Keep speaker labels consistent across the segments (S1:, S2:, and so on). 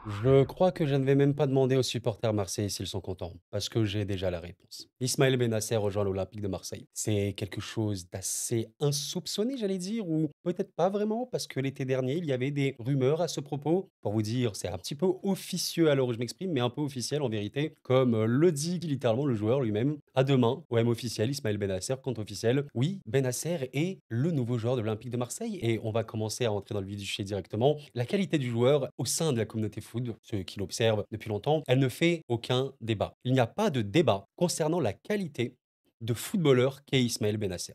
S1: Je crois que je ne vais même pas demander aux supporters marseillais s'ils sont contents, parce que j'ai déjà la réponse. Ismaël Bennacer rejoint l'Olympique de Marseille. C'est quelque chose d'assez insoupçonné, j'allais dire, ou peut-être pas vraiment, parce que l'été dernier, il y avait des rumeurs à ce propos. Pour vous dire, c'est un petit peu officieux à l'heure où je m'exprime, mais un peu officiel en vérité, comme le dit littéralement le joueur lui-même. À demain, OM officiel, Ismaël Bennacer, compte officiel. Oui, Bennacer est le nouveau joueur de l'Olympique de Marseille, et on va commencer à entrer dans le vif du sujet directement. La qualité du joueur au sein de la communauté foot, ceux qui l'observent depuis longtemps, elle ne fait aucun débat. Il n'y a pas de débat concernant la qualité de footballeur qu'est Ismaël Bennacer.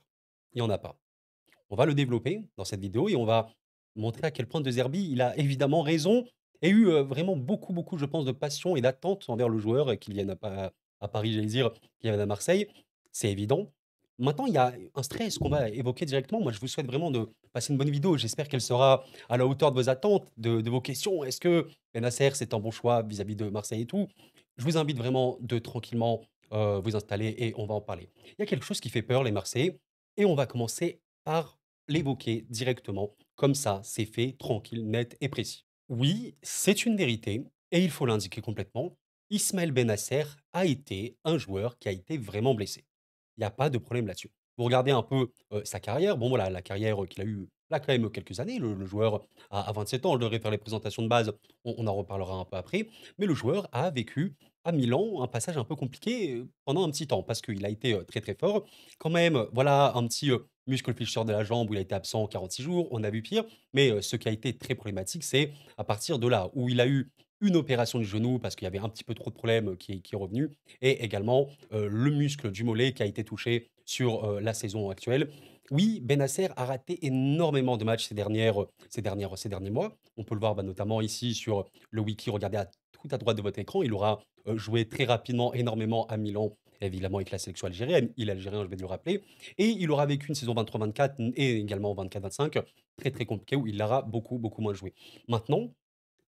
S1: Il n'y en a pas. On va le développer dans cette vidéo et on va montrer à quel point De Zerbi, il a évidemment raison et eu vraiment beaucoup, beaucoup, je pense, de passion et d'attente envers le joueur, qu'il vienne à Paris, j'allais dire, qu'il vienne à Marseille. C'est évident. Maintenant, il y a un stress qu'on va évoquer directement. Moi, je vous souhaite vraiment de passer une bonne vidéo. J'espère qu'elle sera à la hauteur de vos attentes, de vos questions. Est-ce que Benacer, c'est un bon choix vis-à-vis de Marseille et tout? Je vous invite vraiment de tranquillement vous installer et on va en parler. Il y a quelque chose qui fait peur, les Marseillais, et on va commencer par l'évoquer directement. Comme ça, c'est fait, tranquille, net et précis. Oui, c'est une vérité et il faut l'indiquer complètement. Ismaël Bennacer a été un joueur qui a été vraiment blessé. Il n'y a pas de problème là-dessus. Vous regardez un peu sa carrière. Bon, voilà, la carrière qu'il a eue là, quand même, quelques années. Le joueur a 27 ans. Je devrais faire les présentations de base. On en reparlera un peu après. Mais le joueur a vécu à Milan un passage un peu compliqué pendant un petit temps parce qu'il a été très très fort. Quand même, voilà, un petit muscle fléchisseur de la jambe où il a été absent 46 jours. On a vu pire. Mais ce qui a été très problématique, c'est à partir de là où il a eu une opération du genou parce qu'il y avait un petit peu trop de problèmes qui est revenu et également le muscle du mollet qui a été touché sur la saison actuelle. Oui, Bennacer a raté énormément de matchs ces derniers mois. On peut le voir notamment ici sur le wiki. Regardez tout à droite de votre écran. Il aura joué très rapidement, énormément à Milan, évidemment avec la sélection algérienne. Il est algérien, je vais le rappeler. Et il aura vécu une saison 23-24 et également 24-25 très très compliquée où il aura beaucoup, beaucoup moins joué. Maintenant,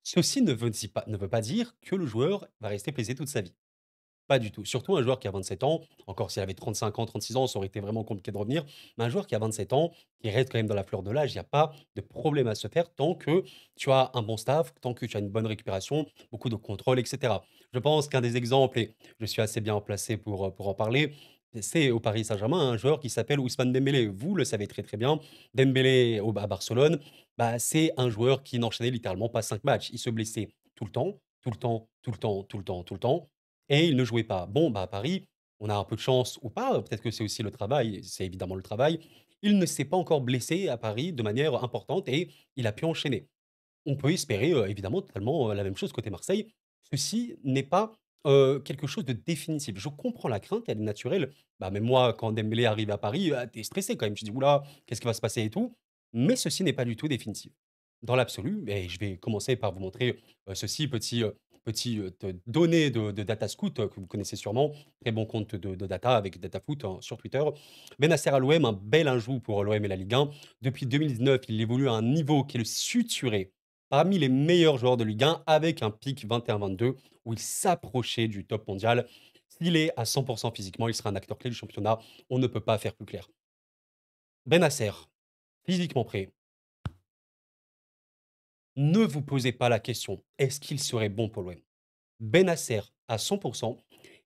S1: ceci ne veut pas dire que le joueur va rester blessé toute sa vie. Pas du tout. Surtout un joueur qui a 27 ans, encore s'il avait 35 ans, 36 ans, ça aurait été vraiment compliqué de revenir. Mais un joueur qui a 27 ans, qui reste quand même dans la fleur de l'âge, il n'y a pas de problème à se faire tant que tu as un bon staff, tant que tu as une bonne récupération, beaucoup de contrôle, etc. Je pense qu'un des exemples, et je suis assez bien placé pour en parler, c'est au Paris Saint-Germain un joueur qui s'appelle Ousmane Dembélé. Vous le savez très très bien. Dembélé à Barcelone, bah, c'est un joueur qui n'enchaînait littéralement pas 5 matchs. Il se blessait tout le temps, tout le temps, tout le temps, tout le temps, tout le temps et il ne jouait pas. Bon, bah, à Paris, on a un peu de chance ou pas, peut-être que c'est aussi le travail, c'est évidemment le travail. Il ne s'est pas encore blessé à Paris de manière importante et il a pu enchaîner. On peut espérer, évidemment totalement, la même chose côté Marseille. Ceci n'est pas, quelque chose de définitif. Je comprends la crainte, elle est naturelle. Bah, même moi, quand Dembélé arrive à Paris, tu es stressé quand même. Tu te dis: «Ouh là, qu'est-ce qui va se passer et tout?» mais ceci n'est pas du tout définitif. Dans l'absolu et je vais commencer par vous montrer, ceci, petit, données de Datascout, que vous connaissez sûrement. Très bon compte de data avec Datafoot, hein, sur Twitter. Bennacer à l'OM, un bel ajout pour l'OM et la Ligue 1. Depuis 2019, il évolue à un niveau qui le suturait parmi les meilleurs joueurs de Ligue 1 avec un pic 21-22 où il s'approchait du top mondial. S'il est à 100% physiquement, il sera un acteur clé du championnat. On ne peut pas faire plus clair. Bennacer, physiquement prêt. Ne vous posez pas la question, est-ce qu'il serait bon pour l'OM? Bennacer, à 100%,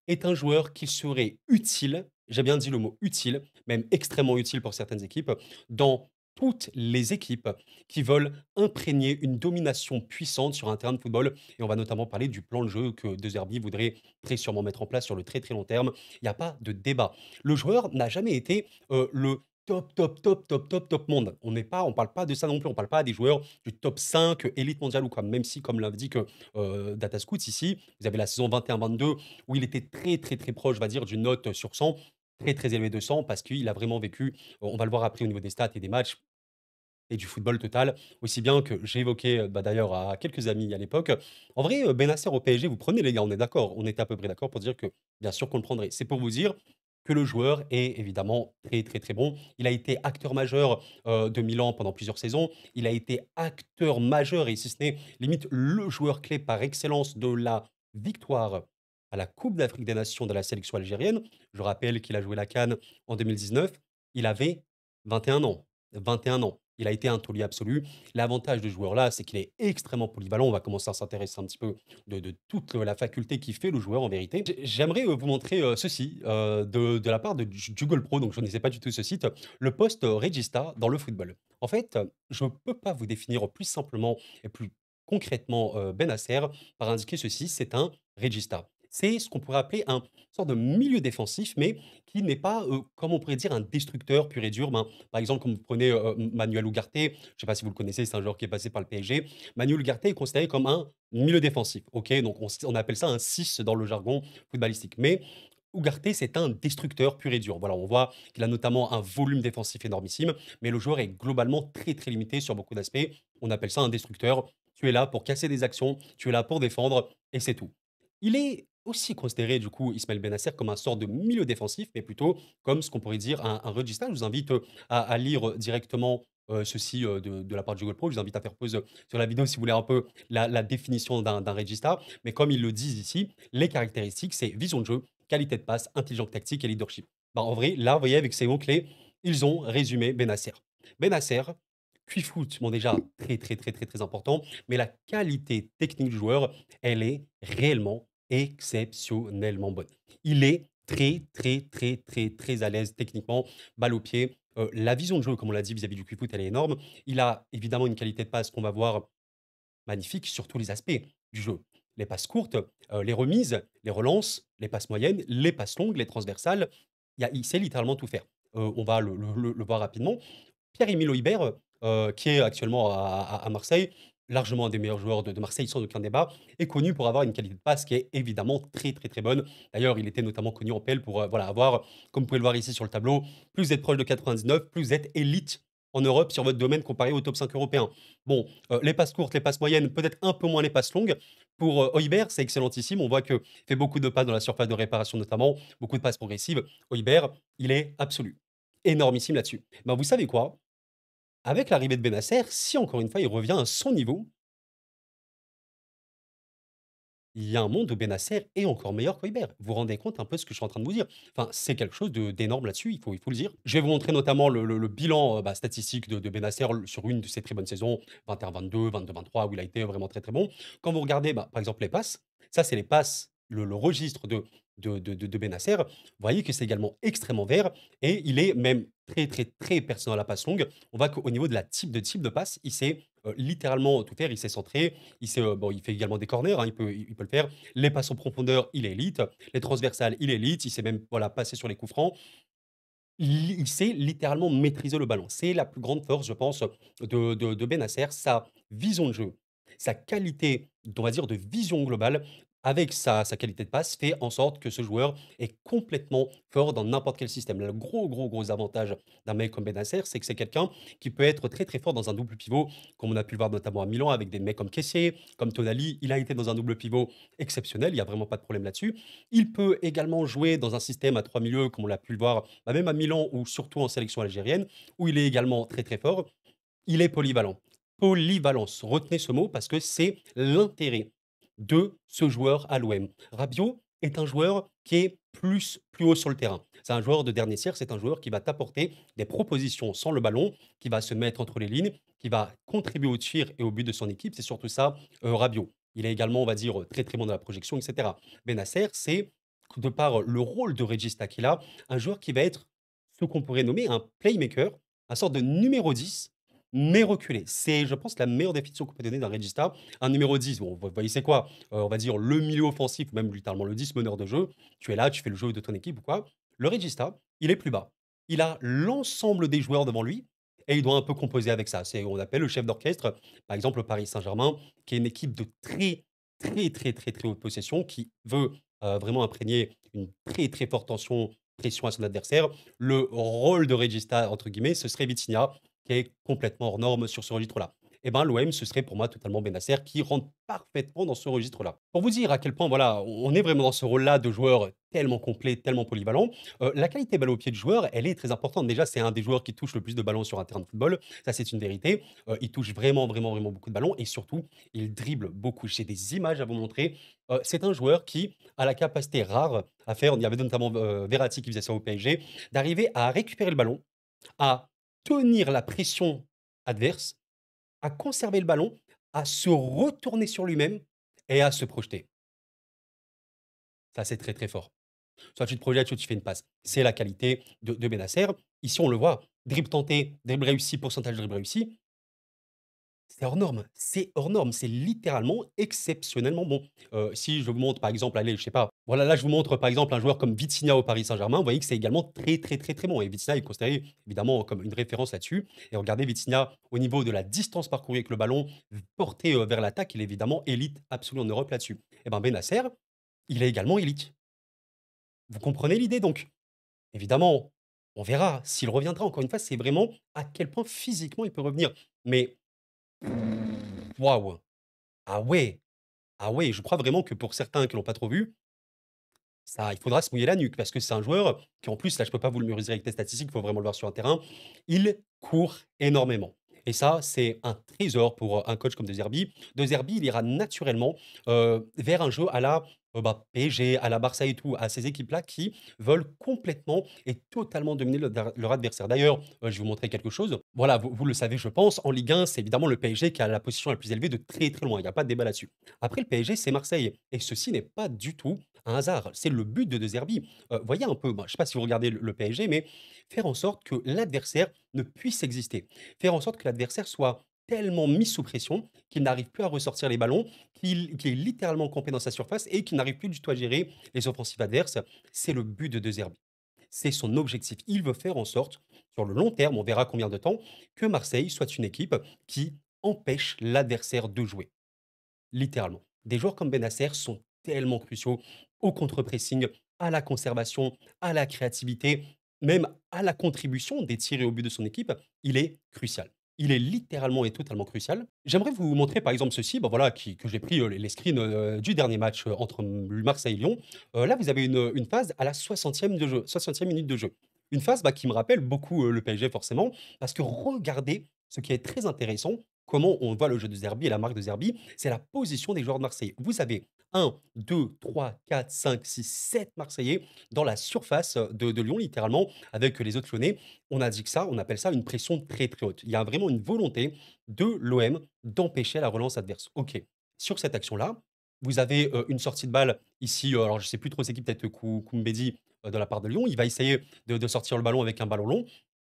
S1: est un joueur qui serait utile, j'ai bien dit le mot utile, même extrêmement utile pour certaines équipes, dans toutes les équipes qui veulent imprégner une domination puissante sur un terrain de football. Et on va notamment parler du plan de jeu que De Zerbi voudrait très sûrement mettre en place sur le très très long terme. Il n'y a pas de débat. Le joueur n'a jamais été le top, top, top, top, top, top monde. On parle pas de ça non plus. On parle pas des joueurs du top 5 élite mondiale ou quoi. Même si, comme l'indique Datascout ici, vous avez la saison 21-22 où il était très, très, très proche, on va dire, d'une note sur 100, très, très élevée de 100 parce qu'il a vraiment vécu, on va le voir après au niveau des stats et des matchs et du football total, aussi bien que j'ai évoqué, d'ailleurs à quelques amis à l'époque. En vrai, Bennacer au PSG, vous prenez les gars, on est d'accord? On était à peu près d'accord pour dire que, bien sûr qu'on le prendrait. C'est pour vous dire que le joueur est évidemment très, très, très bon. Il a été acteur majeur, de Milan pendant plusieurs saisons. Il a été acteur majeur et si ce n'est limite le joueur clé par excellence de la victoire à la Coupe d'Afrique des Nations de la sélection algérienne. Je rappelle qu'il a joué la CAN en 2019. Il avait 21 ans. 21 ans. Il a été un taulier absolu. L'avantage de ce joueur-là, c'est qu'il est extrêmement polyvalent. On va commencer à s'intéresser un petit peu de toute la faculté qui fait le joueur en vérité. J'aimerais vous montrer ceci de la part de Juggle Pro, donc je ne connaissais pas du tout ce site, le poste Regista dans le football. En fait, je ne peux pas vous définir plus simplement et plus concrètement Benacer par indiquer ceci, c'est un Regista. C'est ce qu'on pourrait appeler un sorte de milieu défensif, mais qui n'est pas, comme on pourrait dire, un destructeur pur et dur. Ben, par exemple, comme vous prenez Manuel Ugarte, je ne sais pas si vous le connaissez, c'est un joueur qui est passé par le PSG. Manuel Ugarte est considéré comme un milieu défensif. Ok, donc on appelle ça un 6 dans le jargon footballistique. Mais Ugarte, c'est un destructeur pur et dur. Voilà, on voit qu'il a notamment un volume défensif énormissime, mais le joueur est globalement très très limité sur beaucoup d'aspects. On appelle ça un destructeur. Tu es là pour casser des actions, tu es là pour défendre, et c'est tout. Il est aussi considéré, du coup, Ismaël Bennacer, comme un sort de milieu défensif, mais plutôt comme ce qu'on pourrait dire un regista. Je vous invite à lire directement ceci de la part de Google Pro. Je vous invite à faire pause sur la vidéo si vous voulez un peu la définition d'un regista. Mais comme ils le disent ici, les caractéristiques, c'est vision de jeu, qualité de passe, intelligence tactique et leadership. Bah, en vrai, là, vous voyez, avec ces mots-clés, ils ont résumé Bennacer. Bennacer, QI-foot, bon déjà, très, très, très, très, très important, mais la qualité technique du joueur, elle est réellement exceptionnellement bonne. Il est très, très, très, très, très à l'aise techniquement, balle au pied. La vision de jeu, comme on l'a dit vis-à-vis du QI-foot, elle est énorme. Il a évidemment une qualité de passe qu'on va voir magnifique sur tous les aspects du jeu. Les passes courtes, les remises, les relances, les passes moyennes, les passes longues, les transversales. Il sait littéralement tout faire. On va le voir rapidement. Pierre-Emile Højbjerg, qui est actuellement à Marseille, largement un des meilleurs joueurs de Marseille sans aucun débat, est connu pour avoir une qualité de passe qui est évidemment très, très, très bonne. D'ailleurs, il était notamment connu en PL pour, voilà, avoir, comme vous pouvez le voir ici sur le tableau, plus vous êtes proche de 99, plus vous êtes élite en Europe sur votre domaine comparé au top 5 européen. Bon, les passes courtes, les passes moyennes, peut-être un peu moins les passes longues. Pour, Højbjerg, c'est excellentissime. On voit qu'il fait beaucoup de passes dans la surface de réparation notamment, beaucoup de passes progressives. Højbjerg, il est absolu. Énormissime là-dessus. Ben, vous savez quoi? Avec l'arrivée de Benacer, si encore une fois il revient à son niveau, il y a un monde où Benacer est encore meilleur qu'Højbjerg. Vous vous rendez compte un peu de ce que je suis en train de vous dire? Enfin, c'est quelque chose d'énorme là-dessus, il faut le dire. Je vais vous montrer notamment le bilan statistique de Benacer sur une de ses très bonnes saisons, 21-22, 22-23, où il a été vraiment très très bon. Quand vous regardez, par exemple, les passes, ça c'est les passes, le registre de Benacer, vous voyez que c'est également extrêmement vert et il est même très très très pertinent à la passe longue. On voit qu'au niveau de la type de passe, il sait littéralement tout faire, il sait centrer, il sait, bon, il fait également des corners, hein, il peut le faire. Les passes en profondeur, il est élite. Les transversales, il est élite. Il sait même voilà, passer sur les coups francs. Il sait littéralement maîtriser le ballon. C'est la plus grande force, je pense, de Benacer, sa vision de jeu, sa qualité, on va dire, de vision globale, avec sa qualité de passe, fait en sorte que ce joueur est complètement fort dans n'importe quel système. Le gros, gros, gros avantage d'un mec comme Benacer, c'est que c'est quelqu'un qui peut être très, très fort dans un double pivot, comme on a pu le voir notamment à Milan avec des mecs comme Kessié, comme Tonali. Il a été dans un double pivot exceptionnel, il n'y a vraiment pas de problème là-dessus. Il peut également jouer dans un système à trois milieux, comme on l'a pu le voir même à Milan ou surtout en sélection algérienne, où il est également très très fort. Il est polyvalent. Polyvalence, retenez ce mot parce que c'est l'intérêt de ce joueur à l'OM. Rabiot est un joueur qui est plus haut sur le terrain. C'est un joueur de dernier tiers, c'est un joueur qui va t'apporter des propositions sans le ballon, qui va se mettre entre les lignes, qui va contribuer au tir et au but de son équipe. C'est surtout ça, Rabiot. Il est également, on va dire, très très bon dans la projection, etc. Benacer, c'est, de par le rôle de Regista qu'il a, un joueur qui va être ce qu'on pourrait nommer un playmaker, un sorte de numéro 10, mais reculé. C'est, je pense, la meilleure définition qu'on peut donner d'un regista. Un numéro 10, bon, vous voyez, c'est quoi? On va dire le milieu offensif, ou même littéralement le 10 meneur de jeu. Tu es là, tu fais le jeu de ton équipe ou quoi. Le regista, il est plus bas. Il a l'ensemble des joueurs devant lui et il doit un peu composer avec ça. C'est, on appelle le chef d'orchestre, par exemple, le Paris Saint-Germain, qui est une équipe de très, très, très, très, très haute possession, qui veut vraiment imprégner une très, très forte tension, pression à son adversaire. Le rôle de regista, entre guillemets, ce serait Vitinha, qui est complètement hors norme sur ce registre-là. Eh ben, l'OM, ce serait pour moi totalement Benacer qui rentre parfaitement dans ce registre-là. Pour vous dire à quel point voilà, on est vraiment dans ce rôle-là de joueur tellement complet, tellement polyvalent, la qualité balle au pied du joueur, elle est très importante. Déjà, c'est un des joueurs qui touche le plus de ballons sur un terrain de football. Ça, c'est une vérité. Il touche vraiment, vraiment, vraiment beaucoup de ballons et surtout, il dribble beaucoup. J'ai des images à vous montrer. C'est un joueur qui a la capacité rare à faire, il y avait notamment Verratti qui faisait ça au PSG, d'arriver à récupérer le ballon, à tenir la pression adverse à conserver le ballon, à se retourner sur lui-même et à se projeter. Ça, c'est très, très fort. Soit tu te projettes, soit tu fais une passe. C'est la qualité de Bennacer. Ici, on le voit, dribble tenté, dribble réussi, pourcentage de dribble réussi. C'est hors norme, c'est hors norme, c'est littéralement exceptionnellement bon. Si je vous montre par exemple, allez, je sais pas, voilà, là je vous montre par exemple un joueur comme Vitinha au Paris Saint-Germain, vous voyez que c'est également très, très, très, très bon et Vitinha est considéré évidemment comme une référence là-dessus et regardez Vitinha au niveau de la distance parcourue avec le ballon, porté, vers l'attaque, il est évidemment élite absolue en Europe là-dessus. Et ben, Bennacer, il est également élite. Vous comprenez l'idée donc? Évidemment, on verra s'il reviendra encore une fois, c'est vraiment à quel point physiquement il peut revenir. Mais waouh! Ah ouais! Ah ouais, je crois vraiment que pour certains qui l'ont pas trop vu, ça il faudra se mouiller la nuque parce que c'est un joueur qui en plus, là, je peux pas vous le mémoriser avec des statistiques, il faut vraiment le voir sur un terrain. Il court énormément et ça, c'est un trésor pour, un coach comme De Zerbi. De Zerbi, il ira naturellement, vers un jeu à la, bah, PSG, à la Barça et tout, à ces équipes-là qui veulent complètement et totalement dominer leur adversaire. D'ailleurs, je vais vous montrer quelque chose. Voilà, vous le savez, je pense, en Ligue 1, c'est évidemment le PSG qui a la position la plus élevée de très, très loin. Il y a pas de débat là-dessus. Après le PSG, c'est Marseille et ceci n'est pas du tout un hasard. C'est le but de Zerbi. Voyez un peu, bah, je ne sais pas si vous regardez le PSG, mais faire en sorte que l'adversaire ne puisse exister. Faire en sorte que l'adversaire soit tellement mis sous pression qu'il n'arrive plus à ressortir les ballons, qu'il est littéralement campé dans sa surface et qu'il n'arrive plus du tout à gérer les offensives adverses. C'est le but de Zerbi. C'est son objectif. Il veut faire en sorte, sur le long terme, on verra combien de temps, que Marseille soit une équipe qui empêche l'adversaire de jouer. Littéralement. Des joueurs comme Bennacer sont tellement cruciaux au contre-pressing, à la conservation, à la créativité, même à la contribution des tirs et au but de son équipe. Il est crucial. Il est littéralement et totalement crucial. J'aimerais vous montrer par exemple ceci, bah voilà, que j'ai pris les screens du dernier match entre Marseille et Lyon. Là, vous avez une phase à la 60e, de jeu, 60e minute de jeu. Une phase bah, qui me rappelle beaucoup le PSG forcément, parce que regardez ce qui est très intéressant, comment on voit le jeu de Zerbi et la marque de Zerbi, c'est la position des joueurs de Marseille. Vous avez 1, 2, 3, 4, 5, 6, 7 Marseillais dans la surface de Lyon, littéralement, avec les autres Lyonnais. On a dit que ça, on appelle ça une pression très très haute. Il y a vraiment une volonté de l'OM d'empêcher la relance adverse. Ok. Sur cette action-là, vous avez une sortie de balle ici, alors je ne sais plus trop c'est qui, peut-être Koumbedi de la part de Lyon. Il va essayer de sortir le ballon avec un ballon long.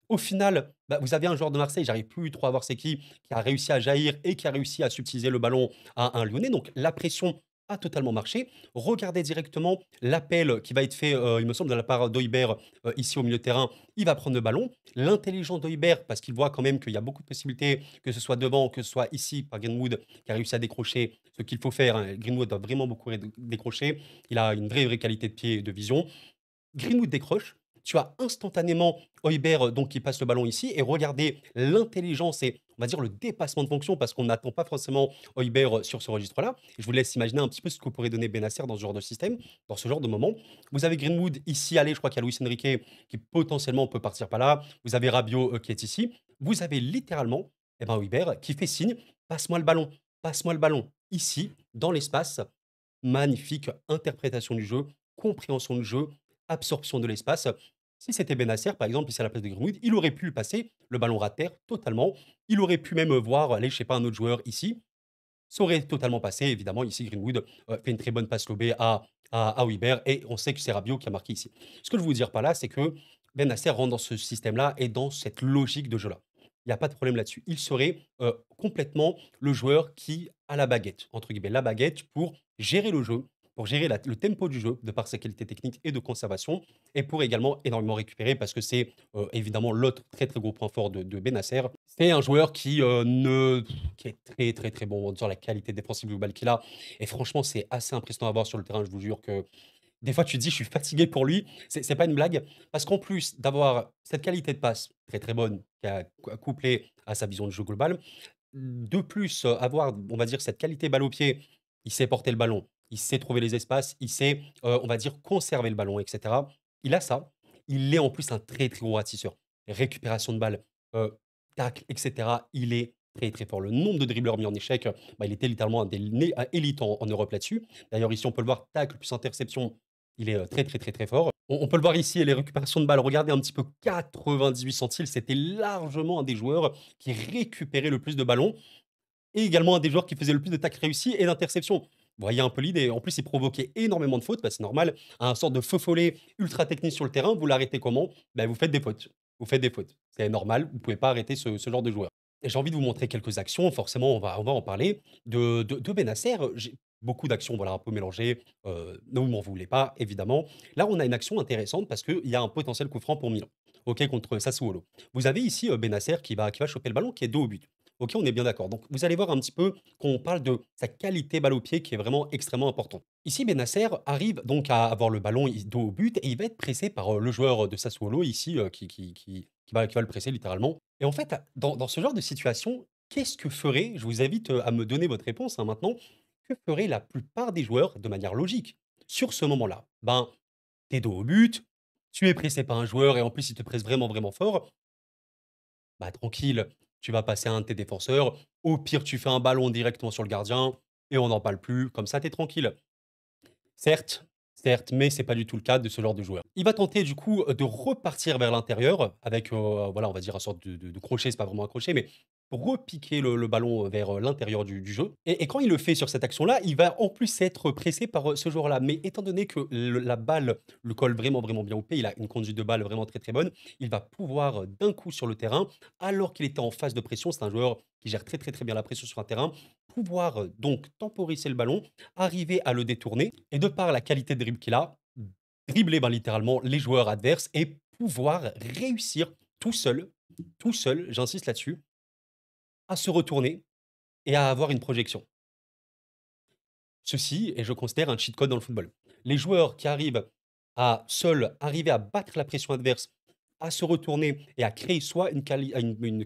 S1: Au final, bah, vous avez un joueur de Marseille, j'arrive plus trop à voir c'est qui a réussi à jaillir et qui a réussi à subtiliser le ballon à un Lyonnais. Donc la pression a totalement marché. Regardez directement l'appel qui va être fait, il me semble, de la part d'Heuber ici au milieu de terrain. Il va prendre le ballon. L'intelligence d'Heuber, parce qu'il voit quand même qu'il y a beaucoup de possibilités, que ce soit devant, que ce soit ici par Greenwood qui a réussi à décrocher ce qu'il faut faire, hein. Greenwood a vraiment beaucoup décroché. Il a une vraie, vraie qualité de pied et de vision. Greenwood décroche, tu as instantanément Højbjerg donc qui passe le ballon ici et regardez l'intelligence et on va dire le dépassement de fonction parce qu'on n'attend pas forcément Højbjerg sur ce registre-là. Je vous laisse imaginer un petit peu ce que pourrait donner Benacer dans ce genre de système, dans ce genre de moment. Vous avez Greenwood ici, allez, je crois qu'il y a Luis Enrique qui potentiellement peut partir par là. Vous avez Rabiot qui est ici. Vous avez littéralement Højbjerg qui fait signe, passe-moi le ballon, passe-moi le ballon. Ici, dans l'espace, magnifique interprétation du jeu, compréhension du jeu, absorption de l'espace. Si c'était Benacer, par exemple, ici à la place de Greenwood, il aurait pu le passer, le ballon ras terre totalement. Il aurait pu même voir, allez, je sais pas, un autre joueur ici. Ça aurait totalement passé, évidemment. Ici, Greenwood fait une très bonne passe lobée à Højbjerg et on sait que c'est Rabiot qui a marqué ici. Ce que je veux vous dire par là, c'est que Benacer rentre dans ce système-là et dans cette logique de jeu-là. Il n'y a pas de problème là-dessus. Il serait complètement le joueur qui a la baguette, entre guillemets, la baguette pour gérer le jeu, pour gérer le tempo du jeu, de par sa qualité technique et de conservation, et pour également énormément récupérer, parce que c'est évidemment l'autre très très gros point fort de Benacer. C'est un joueur qui est très très très bon sur la qualité défensive globale qu'il a. Et franchement, c'est assez impressionnant à voir sur le terrain. Je vous jure que des fois, tu te dis, je suis fatigué pour lui. C'est pas une blague. Parce qu'en plus d'avoir cette qualité de passe très très bonne, qui a couplé à sa vision de jeu global, de plus, avoir, on va dire, cette qualité balle au pied, il sait porter le ballon, il sait trouver les espaces, il sait, on va dire, conserver le ballon et cetera. Il a ça. Il est en plus un très, très gros ratisseur. Récupération de balles, tacle et cetera. Il est très, très fort. Le nombre de dribbleurs mis en échec, bah, il était littéralement un des élites en Europe là-dessus. D'ailleurs, ici, on peut le voir, tacle plus interception, il est, très, très, très, très fort. On peut le voir ici, les récupérations de balles. Regardez un petit peu, 98 centiles, c'était largement un des joueurs qui récupérait le plus de ballons et également un des joueurs qui faisait le plus de tacles réussis et d'interceptions. Vous voyez un peu l'idée. En plus, il provoquait énormément de fautes, bah, c'est normal. Un sorte de feu follet ultra technique sur le terrain, vous l'arrêtez comment? Bah, vous faites des fautes. Vous faites des fautes. C'est normal, vous pouvez pas arrêter ce genre de joueur. Et j'ai envie de vous montrer quelques actions, forcément, on va en parler, de Bennacer. J'ai beaucoup d'actions, voilà, un peu mélangées, ne m'en voulez pas, évidemment. Là, on a une action intéressante parce qu'il y a un potentiel coup franc pour Milan, OK, contre Sassuolo. Vous avez ici, Bennacer qui va choper le ballon, qui est dos au but. OK, on est bien d'accord. Donc vous allez voir un petit peu qu'on parle de sa qualité balle au pied qui est vraiment extrêmement importante. Ici, Bennacer arrive donc à avoir le ballon dos au but et il va être pressé par le joueur de Sassuolo ici qui va le presser littéralement. Et en fait, dans ce genre de situation, qu'est-ce que ferait, je vous invite à me donner votre réponse hein, maintenant, que ferait la plupart des joueurs de manière logique sur ce moment-là? Ben, t'es dos au but, tu es pressé par un joueur et en plus il te presse vraiment, vraiment fort. Bah, tranquille, tu vas passer à un de tes défenseurs. Au pire, tu fais un ballon directement sur le gardien et on n'en parle plus. Comme ça, tu es tranquille. Certes, certes, mais c'est pas du tout le cas de ce genre de joueur. Il va tenter du coup, de repartir vers l'intérieur avec, voilà, on va dire un sorte de crochet, c'est pas vraiment un crochet, mais repiquer le ballon, vers, l'intérieur du jeu et quand il le fait sur cette action-là, il va en plus être pressé par, ce joueur-là. Mais étant donné que la balle le colle vraiment, vraiment bien au pied, il a une conduite de balle vraiment très, très bonne, il va pouvoir, d'un coup sur le terrain, alors qu'il était en phase de pression, c'est un joueur qui gère très, très, très bien la pression sur un terrain, pouvoir, donc temporiser le ballon, arriver à le détourner et de par la qualité de dribble qu'il a, dribbler, ben, littéralement les joueurs adverses et pouvoir réussir tout seul, j'insiste là-dessus, à se retourner et à avoir une projection. Ceci est, je considère, un cheat code dans le football. Les joueurs qui arrivent à seuls arriver à battre la pression adverse, à se retourner et à créer soit une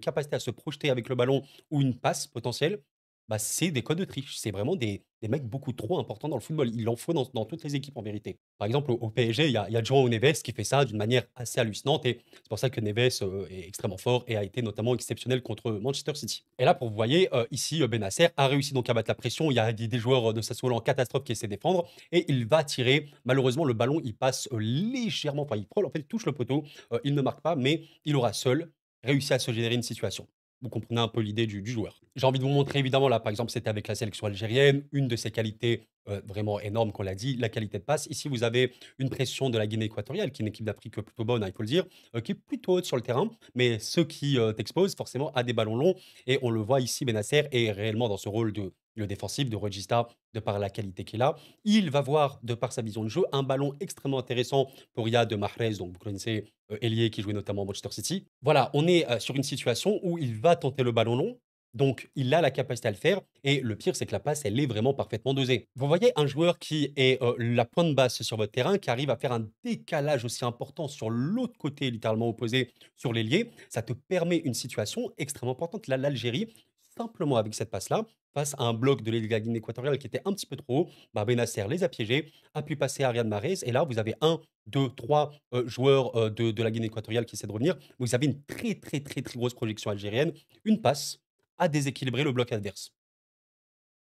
S1: capacité à se projeter avec le ballon ou une passe potentielle, bah, c'est des codes de triche. C'est vraiment des mecs beaucoup trop importants dans le football. Il en faut dans toutes les équipes en vérité. Par exemple, au PSG, il y a João Neves qui fait ça d'une manière assez hallucinante et c'est pour ça que Neves, est extrêmement fort et a été notamment exceptionnel contre Manchester City. Et là, pour vous voyez, ici, Bennacer a réussi donc à battre la pression. Il y a des joueurs, de Sassuolo en catastrophe qui essaient de défendre et il va tirer. Malheureusement, le ballon, il passe, légèrement, enfin, il frôle, en fait, il touche le poteau. Il ne marque pas, mais il aura seul réussi à se générer une situation. Vous comprenez un peu l'idée du joueur. J'ai envie de vous montrer évidemment là, par exemple, c'était avec la sélection algérienne, une de ses qualités, vraiment énormes qu'on l'a dit, la qualité de passe. Ici, vous avez une pression de la Guinée équatoriale, qui est une équipe d'Afrique, plutôt bonne, hein, il faut le dire, qui est plutôt haute sur le terrain, mais ceux qui, t'exposent forcément à des ballons longs et on le voit ici, Bennacer est réellement dans ce rôle de le défensif, de regista, de par la qualité qu'il a. Il va voir, de par sa vision de jeu, un ballon extrêmement intéressant pour Riyad Mahrez, donc vous connaissez, ailier qui jouait notamment à Manchester City. Voilà, on est, sur une situation où il va tenter le ballon long, donc il a la capacité à le faire et le pire, c'est que la passe, elle est vraiment parfaitement dosée. Vous voyez un joueur qui est, la pointe basse sur votre terrain, qui arrive à faire un décalage aussi important sur l'autre côté, littéralement opposé, sur l'ailier, ça te permet une situation extrêmement importante. Là, l'Algérie, simplement avec cette passe-là, face à un bloc de la Guinée équatoriale qui était un petit peu trop haut, bah, Bennacer les a piégés, a pu passer à Riyad Mahrez et là, vous avez un, 2, 3 joueurs, de la Guinée équatoriale qui essaient de revenir. Vous avez une très, très, très, très grosse projection algérienne, une passe à déséquilibrer le bloc adverse.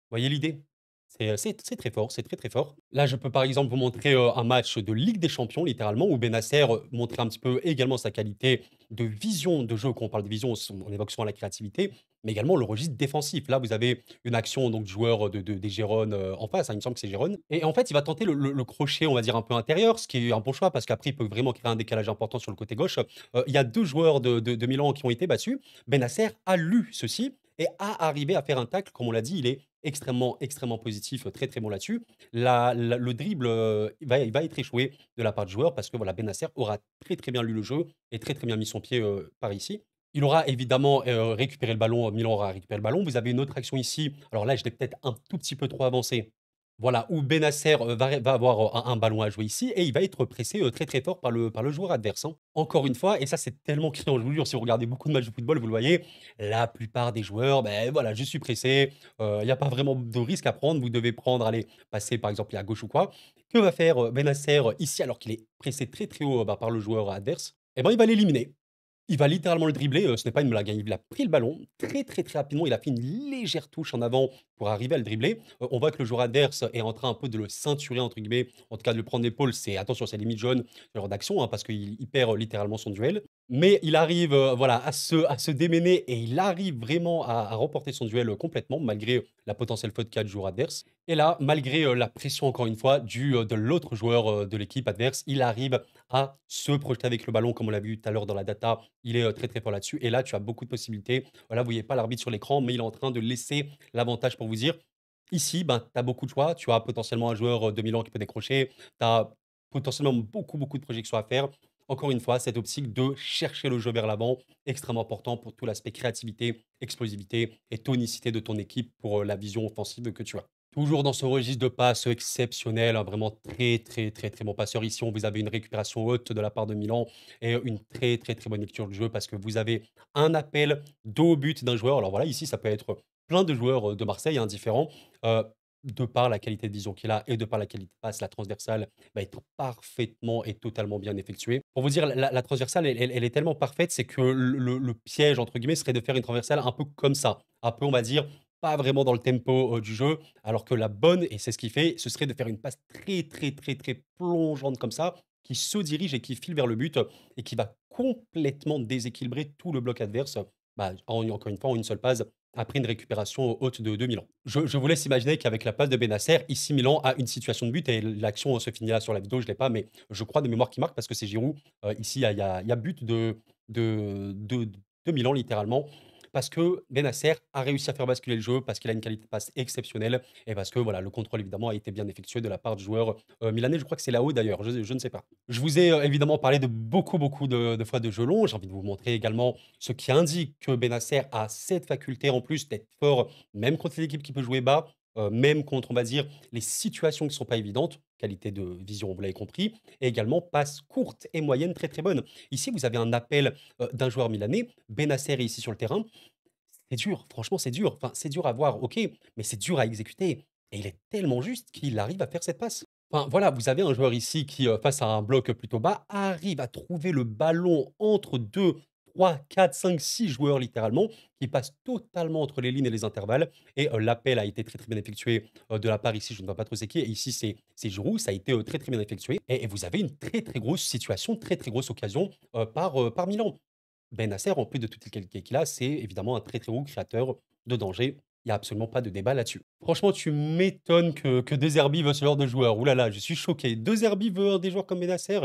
S1: Voyez l'idée? C'est très fort, c'est très, très fort. Là, je peux par exemple vous montrer, un match de Ligue des Champions littéralement où Bennacer, montrait un petit peu également sa qualité de vision de jeu. Quand on parle de vision, on évoque souvent la créativité, mais également le registre défensif. Là, vous avez une action donc du joueur des Gérone, en face, hein, il me semble que c'est Gérone et en fait, il va tenter le crochet, on va dire un peu intérieur, ce qui est un bon choix parce qu'après il peut vraiment créer un décalage important sur le côté gauche. Il y a 2 joueurs de Milan qui ont été battus. Bennacer a lu ceci et a arrivé à faire un tacle, comme on l'a dit, il est extrêmement, extrêmement positif, très, très bon là-dessus. Le dribble, il va être échoué de la part du joueur parce que voilà, Bennacer aura très, très bien lu le jeu et très, très bien mis son pied, par ici. Il aura évidemment, récupéré le ballon, Milan aura récupéré le ballon. Vous avez une autre action ici, alors là, je l'ai peut-être un tout petit peu trop avancé. Voilà, où Bennacer, va avoir, un ballon à jouer ici et il va être pressé, très, très fort par le joueur adverse, hein. Encore une fois et ça, c'est tellement criant, je vous jure, si vous regardez beaucoup de matchs de football, vous le voyez, la plupart des joueurs, ben voilà, je suis pressé, il y a pas vraiment de risque à prendre. Vous devez prendre, allez, passer par exemple à gauche ou quoi. Que va faire, Bennacer, ici alors qu'il est pressé très, très haut, bah, par le joueur adverse? Eh ben, il va l'éliminer. Il va littéralement le dribbler, ce n'est pas une blague, hein. Il a pris le ballon très, très, très rapidement, il a fait une légère touche en avant pour arriver à le dribbler. On voit que le joueur adverse est en train un peu de le «ceinturer» entre guillemets, en tout cas de le prendre l'épaule, c'est attention, c'est limite jaune, ce genre d'action, hein, parce qu'il perd littéralement son duel. Mais il arrive, voilà, à se démener et il arrive vraiment à remporter son duel, complètement malgré la potentielle faute qu'a le joueur adverse. Et là, malgré, la pression encore une fois de l'autre joueur, de l'équipe adverse, il arrive à se projeter avec le ballon comme on l'a vu tout à l'heure dans la data. Il est, très, très fort là-dessus et là, tu as beaucoup de possibilités. Voilà, vous voyez pas l'arbitre sur l'écran, mais il est en train de laisser l'avantage pour vous dire: «Ici, ben, tu as beaucoup de choix, tu as potentiellement un joueur, de Milan qui peut décrocher, tu as potentiellement beaucoup, beaucoup de projections à faire». Encore une fois, cette optique de chercher le jeu vers l'avant, extrêmement important pour tout l'aspect créativité, explosivité et tonicité de ton équipe pour, la vision offensive que tu as. Toujours dans ce registre de passes exceptionnel, hein, vraiment très, très, très, très bon passeur. Ici, on vous avez une récupération haute de la part de Milan et une très, très, très bonne lecture du jeu parce que vous avez un appel dos au but d'un joueur. Alors voilà, ici, ça peut être plein de joueurs, de Marseille, hein, différents, heu, de par la qualité de vision qu'il a et de par la qualité de passe, la transversale va être parfaitement et totalement bien effectuée. Pour vous dire, la transversale, elle est tellement parfaite, c'est que le «piège» entre guillemets serait de faire une transversale un peu comme ça, un peu, on va dire, pas vraiment dans le tempo, du jeu, alors que la bonne, et c'est ce qu'il fait, ce serait de faire une passe très, très, très, très plongeante comme ça, qui se dirige et qui file vers le but, et qui va complètement déséquilibrer tout le bloc adverse, bah, encore une fois, en une seule passe, après une récupération haute de Milan. Je vous laisse imaginer qu'avec la passe de Bennacer, ici Milan a une situation de but et l'action se finit là sur la vidéo, je ne l'ai pas, mais je crois de mémoire qu'il marque parce que c'est Giroud. Ici, il y a but de Milan littéralement. Parce que Bennacer a réussi à faire basculer le jeu, parce qu'il a une qualité de passe exceptionnelle et parce que voilà, le contrôle évidemment a été bien effectué de la part du joueur, milanais. Je crois que c'est là-haut d'ailleurs, je ne sais pas. Je vous ai, évidemment parlé de beaucoup, beaucoup de fois de jeu long. J'ai envie de vous montrer également ce qui indique que Bennacer a cette faculté en plus d'être fort, même contre les équipes qui peut jouer bas, même contre, on va dire, les situations qui ne sont pas évidentes. Qualité de vision, vous l'avez compris, et également passe courte et moyenne très, très bonne. Ici, vous avez un appel, d'un joueur milanais. Bennacer est ici sur le terrain. C'est dur, franchement, c'est dur. Enfin, c'est dur à voir, OK, mais c'est dur à exécuter et il est tellement juste qu'il arrive à faire cette passe. Enfin, voilà, vous avez un joueur ici qui, face à un bloc plutôt bas, arrive à trouver le ballon entre 2, 3, 4, 5, 6 joueurs littéralement, qui passe totalement entre les lignes et les intervalles et l'appel a été très, très bien effectué, de la part ici, je ne vois pas trop c'est qui et ici c'est Giroud, ça a été, très, très bien effectué et vous avez une très, très grosse situation, très, très grosse occasion, par Milan. Bennacer, en plus de toutes les qualités qu'il a, c'est évidemment un très, très bon créateur de danger. Il y a absolument pas de débat là-dessus. Franchement, tu m'étonnes que De Zerbi veut ce genre de joueur. Ouh là là, je suis choqué. De Zerbi veut des joueurs comme Bennacer?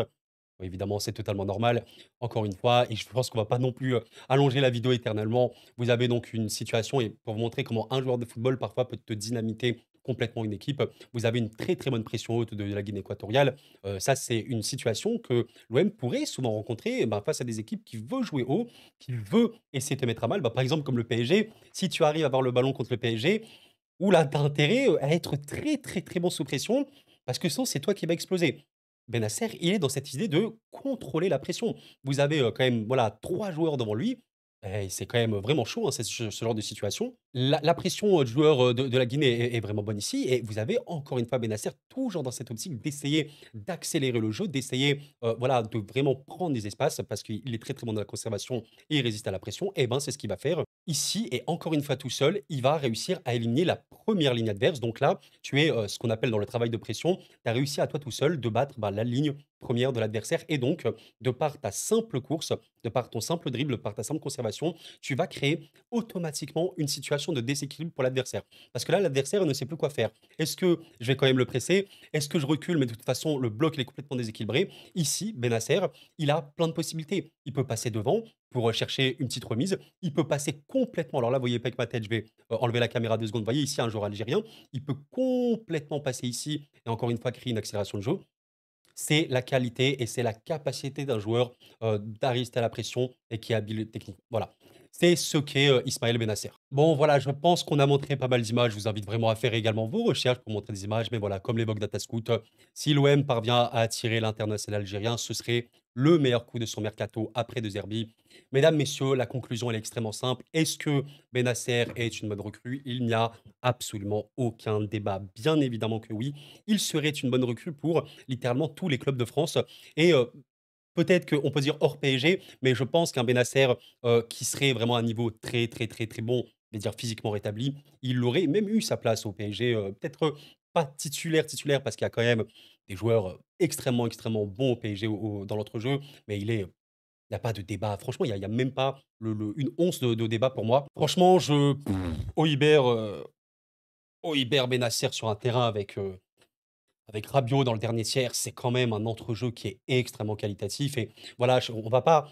S1: Oui, évidemment, c'est totalement normal. Encore une fois, et je pense qu'on va pas non plus, allonger la vidéo éternellement. Vous avez donc une situation et pour vous montrer comment un joueur de football parfois peut te dynamiter complètement une équipe, vous avez une très, très bonne pression haute de la Guinée équatoriale. Ça, c'est une situation que l'OM pourrait souvent rencontrer, bah, face à des équipes qui veulent jouer haut, qui veut essayer de te mettre à mal. Bah, par exemple, comme le PSG, si tu arrives à avoir le ballon contre le PSG, ouh là, tu as intérêt, à être très, très, très bon sous pression parce que sinon, c'est toi qui vas exploser. Bennacer, il est dans cette idée de contrôler la pression. Vous avez, quand même, voilà, 3 joueurs devant lui, et c'est quand même vraiment chaud, hein, ce genre de situation. La pression, du joueur, de la Guinée est vraiment bonne ici et vous avez encore une fois Bennacer toujours dans cette optique d'essayer d'accélérer le jeu, d'essayer, voilà, de vraiment prendre des espaces parce qu'il est très, très bon dans la conservation et il résiste à la pression et ben, c'est ce qu'il va faire ici et encore une fois tout seul, il va réussir à éliminer la première ligne adverse. Donc là, tu es, ce qu'on appelle dans le travail de pression, tu as réussi à toi tout seul de battre, bah, la ligne première de l'adversaire et donc, de par ta simple course, de par ton simple dribble, par ta simple conservation, tu vas créer automatiquement une situation de déséquilibre pour l'adversaire. Parce que là, l'adversaire ne sait plus quoi faire. Est-ce que je vais quand même le presser? Est-ce que je recule? Mais de toute façon, le bloc, il est complètement déséquilibré. Ici, Bennacer, il a plein de possibilités. Il peut passer devant pour chercher une petite remise. Il peut passer complètement. Alors là, vous voyez pas avec ma tête, je vais enlever la caméra 2 secondes. Vous voyez ici un joueur algérien. Il peut complètement passer ici et encore une fois créer une accélération de jeu. C'est la qualité et c'est la capacité d'un joueur, d'à résister à la pression et qui est habile techniquement. Voilà. C'est ce qu'est, Ismaël Bennacer. Bon voilà, je pense qu'on a montré pas mal d'images. Je vous invite vraiment à faire également vos recherches pour montrer des images. Mais voilà, comme l'évoque Datascout, si l'OM parvient à attirer l'international algérien, ce serait le meilleur coup de son mercato après De Zerbi. Mesdames, messieurs, la conclusion elle est extrêmement simple. Est-ce que Bennacer est une bonne recrue? Il n'y a absolument aucun débat. Bien évidemment que oui. Il serait une bonne recrue pour littéralement tous les clubs de France et peut-être qu'on peut dire hors PSG, mais je pense qu'un Bennacer, qui serait vraiment à un niveau très, très, très, très bon, je vais dire physiquement rétabli, il aurait même eu sa place au PSG, peut-être, pas titulaire, titulaire parce qu'il y a quand même des joueurs, extrêmement, extrêmement bons au PSG dans l'entrejeu, mais il y a pas de débat. Franchement, il y a même pas une once de débat pour moi. Franchement, Højbjerg, Højbjerg, Bennacer sur un terrain avec Rabiot dans le dernier tiers, c'est quand même un entrejeu qui est extrêmement qualitatif et voilà, on va pas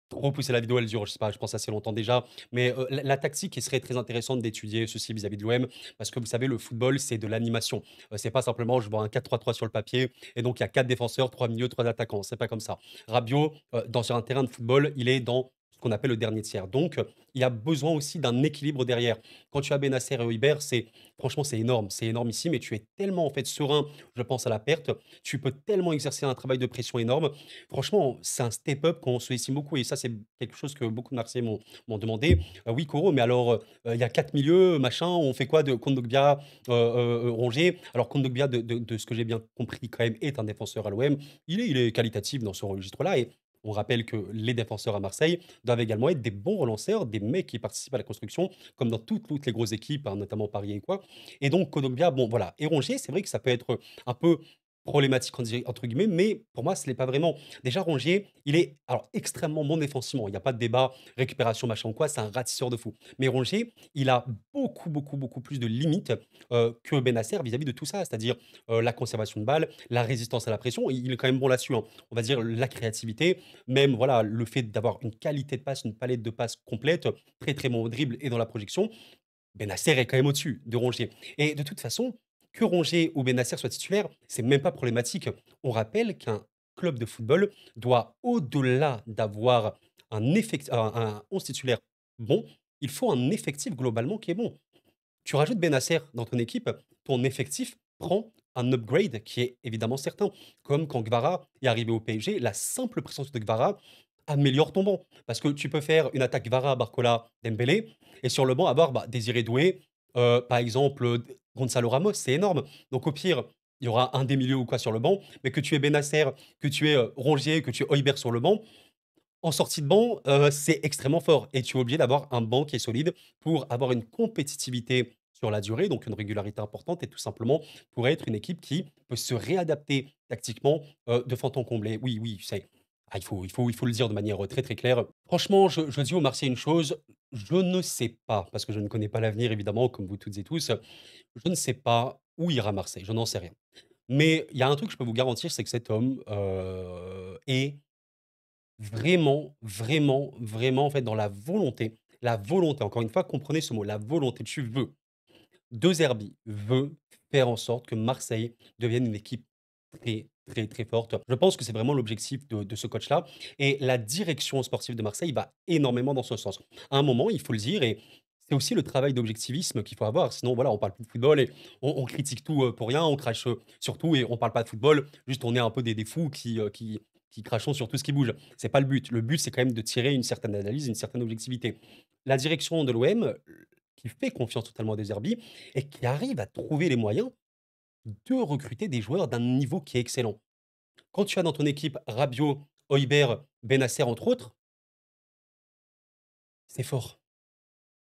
S1: trop pousser la vidéo, elle dure, je sais pas, je pense assez longtemps déjà, mais la tactique, il serait très intéressante d'étudier ceci vis-à-vis de l'OM, parce que vous savez, le football, c'est de l'animation. C'est pas simplement, je vois un 4-3-3 sur le papier, et donc il y a 4 défenseurs, 3 milieux, 3 attaquants. C'est pas comme ça. Rabiot, sur un terrain de football, il est dans ce qu'on appelle le dernier tiers. Donc, il y a besoin aussi d'un équilibre derrière. Quand tu as Bennacer et Højbjerg, franchement, c'est énormissime, et tu es tellement en fait serein, je pense à la perte, tu peux tellement exercer un travail de pression énorme. Franchement, c'est un step up qu'on sous-estime beaucoup et ça, c'est quelque chose que beaucoup de Marseillais m'ont demandé. «Oui, Koro, mais alors, il y a 4 milieux, machin, on fait quoi de Kondogbia, Rongier?» Alors Kondogbia, de ce que j'ai bien compris quand même, est un défenseur à l'OM. Il est qualitatif dans ce registre-là et on rappelle que les défenseurs à Marseille doivent également être des bons relanceurs, des mecs qui participent à la construction, comme dans toutes les grosses équipes, hein, notamment Paris et quoi. Et donc Kondogbia, bon voilà. Et Rongier, c'est vrai que ça peut être un peu «problématique» entre guillemets, mais pour moi, ce n'est pas vraiment. Déjà, Rongier, il est alors extrêmement bon défensivement. Il y a pas de débat, récupération, machin ou quoi, c'est un ratisseur de fou. Mais Rongier, il a beaucoup, beaucoup, beaucoup plus de limites, que Bennacer vis-à-vis de tout ça. C'est-à-dire, la conservation de balle, la résistance à la pression. Il est quand même bon là-dessus, hein. On va dire la créativité, même voilà, le fait d'avoir une qualité de passe, une palette de passes complète, très, très bon au dribble et dans la projection. Bennacer est quand même au-dessus de Rongier et de toute façon, que Rongier ou Bennacer soient titulaires, c'est même pas problématique. On rappelle qu'un club de football doit, au-delà d'avoir un 11 titulaire bon, il faut un effectif globalement qui est bon. Tu rajoutes Bennacer dans ton équipe, ton effectif prend un upgrade qui est évidemment certain. Comme quand Gvara est arrivé au PSG, la simple présence de Gvara améliore ton banc. Parce que tu peux faire une attaque Gvara, Barcola, Dembélé, et sur le banc avoir Désiré Doué, par exemple, Gonzalo Ramos, c'est énorme. Donc au pire, il y aura un des milieux ou quoi sur le banc, mais que tu aies Bennacer, que tu aies Rongier, que tu aies Højbjerg sur le banc, en sortie de banc, c'est extrêmement fort et tu es obligé d'avoir un banc qui est solide pour avoir une compétitivité sur la durée, donc une régularité importante et tout simplement pour être une équipe qui peut se réadapter tactiquement, de fond en comble. Et oui, oui, il faut le dire de manière, très, très claire. Franchement, je dis aux Marseillais une chose, je ne sais pas, parce que je ne connais pas l'avenir évidemment comme vous toutes et tous, je ne sais pas où ira Marseille, je n'en sais rien. Mais il y a un truc que je peux vous garantir, c'est que cet homme, est vraiment, vraiment, vraiment, en fait, dans la volonté, encore une fois, comprenez ce mot, la volonté. Tu veux. De Zerbi veut faire en sorte que Marseille devienne une équipe très, très, très forte. Je pense que c'est vraiment l'objectif de ce coach-là et la direction sportive de Marseille va énormément dans ce sens. À un moment, il faut le dire et c'est aussi le travail d'objectivisme qu'il faut avoir. Sinon, voilà, on parle plus de football et on critique tout, pour rien, on crache, sur tout et on parle pas de football. Juste, on est un peu des fous qui crachons sur tout ce qui bouge. C'est pas le but. Le but, c'est quand même de tirer une certaine analyse, une certaine objectivité. La direction de l'OM, qui fait confiance totalement à De Zerbi et qui arrive à trouver les moyens de recruter des joueurs d'un niveau qui est excellent. Quand tu as dans ton équipe Rabiot, Højbjerg, Bennacer entre autres, c'est fort.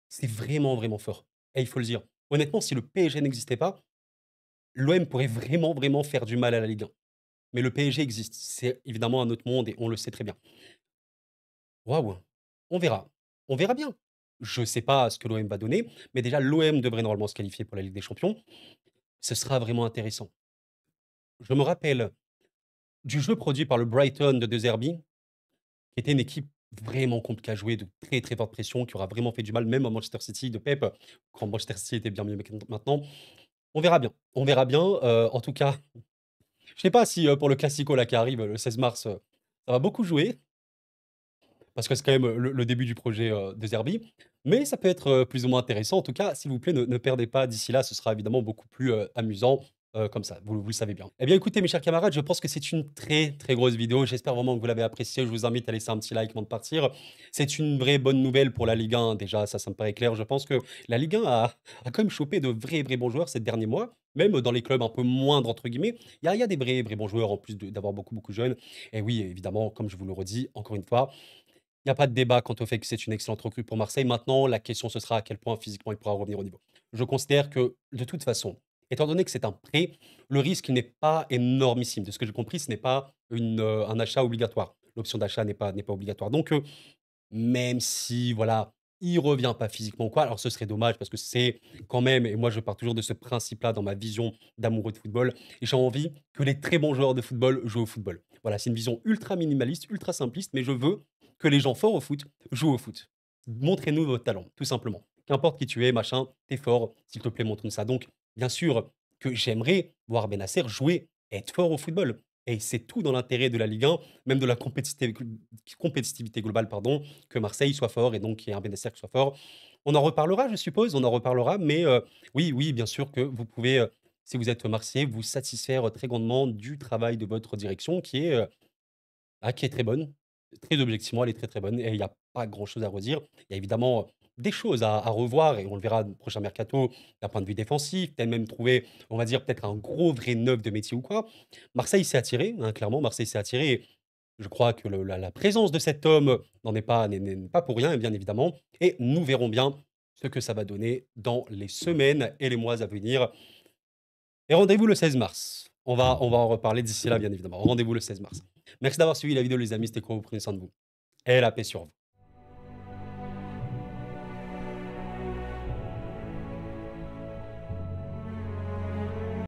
S1: C'est vraiment, vraiment fort et il faut le dire. Honnêtement, si le PSG n'existait pas, l'OM pourrait vraiment, vraiment faire du mal à la Ligue 1. Mais le PSG existe. C'est évidemment un autre monde et on le sait très bien. Waouh! On verra. On verra bien. Je ne sais pas ce que l'OM va donner, mais déjà l'OM devrait normalement se qualifier pour la Ligue des Champions. Ce sera vraiment intéressant. Je me rappelle du jeu produit par le Brighton de De Zerbi, qui était une équipe vraiment compliquée à jouer, de très, très forte pression, qui aura vraiment fait du mal même à Manchester City de Pep, quand Manchester City était bien mieux que maintenant. On verra bien. On verra bien, en tout cas, je sais pas si, pour le classico là qui arrive, le 16 mars, ça va beaucoup jouer, parce que c'est quand même, le début du projet, De Zerbi, mais ça peut être, plus ou moins intéressant. En tout cas, s'il vous plaît, ne perdez pas d'ici là, ce sera évidemment beaucoup plus, amusant comme ça, vous le savez bien. Eh bien écoutez mes chers camarades, je pense que c'est une très, très grosse vidéo. J'espère vraiment que vous l'avez appréciée. Je vous invite à laisser un petit like avant de partir. C'est une vraie bonne nouvelle pour la Ligue 1 déjà, ça me paraît clair. Je pense que la Ligue 1 a quand même chopé de vrais, vrais bons joueurs ces derniers mois, même dans les clubs un peu «moindres» entre guillemets. Il y a des vrais, vrais bons joueurs en plus d'avoir beaucoup, beaucoup de jeunes et oui, évidemment, comme je vous le redis encore une fois, il y a pas de débat quant au fait que c'est une excellente recrue pour Marseille. Maintenant, la question, ce sera à quel point physiquement il pourra revenir au niveau. Je considère que, de toute façon, étant donné que c'est un prêt, le risque n'est pas énormissime. De ce que j'ai compris, ce n'est pas un achat obligatoire. L'option d'achat n'est pas obligatoire. Donc, même si, voilà, il revient pas physiquement ou quoi, alors ce serait dommage parce que c'est quand même, et moi je pars toujours de ce principe-là dans ma vision d'amoureux de football, j'ai envie que les très bons joueurs de football jouent au football. Voilà, c'est une vision ultra minimaliste, ultra simpliste, mais je veux que les gens forts au foot jouent au foot. Montrez-nous votre talent, tout simplement. Qu'importe qui tu es, machin, t'es fort, s'il te plaît, montre-nous ça. Donc, bien sûr que j'aimerais voir Benacer jouer, être fort au football. Et c'est tout dans l'intérêt de la Ligue 1, même de la compétitivité globale, pardon, que Marseille soit fort et donc qu'il y ait un Benacer qui soit fort. On en reparlera, je suppose, on en reparlera, mais oui, oui, bien sûr que vous pouvez, si vous êtes Marseillais, vous satisfaire très grandement du travail de votre direction qui est très bonne. Très objectivement, elle est très, très bonne et il y a pas grand-chose à redire. Il y a évidemment, des choses à revoir et on le verra dans le prochain mercato d'un point de vue défensif, peut-être même trouver, on va dire, peut-être un gros vrai neuf de métier ou quoi. Marseille s'est attiré, hein, clairement, Marseille s'est attiré et je crois que le la présence de cet homme n'en est pas n'est pas pour rien, bien évidemment et nous verrons bien ce que ça va donner dans les semaines et les mois à venir et rendez-vous le 16 mars. On va en reparler d'ici là, bien évidemment. Rendez-vous le 16 mars. Merci d'avoir suivi la vidéo les amis, c'était cool, prenez soin de vous et la paix sur vous.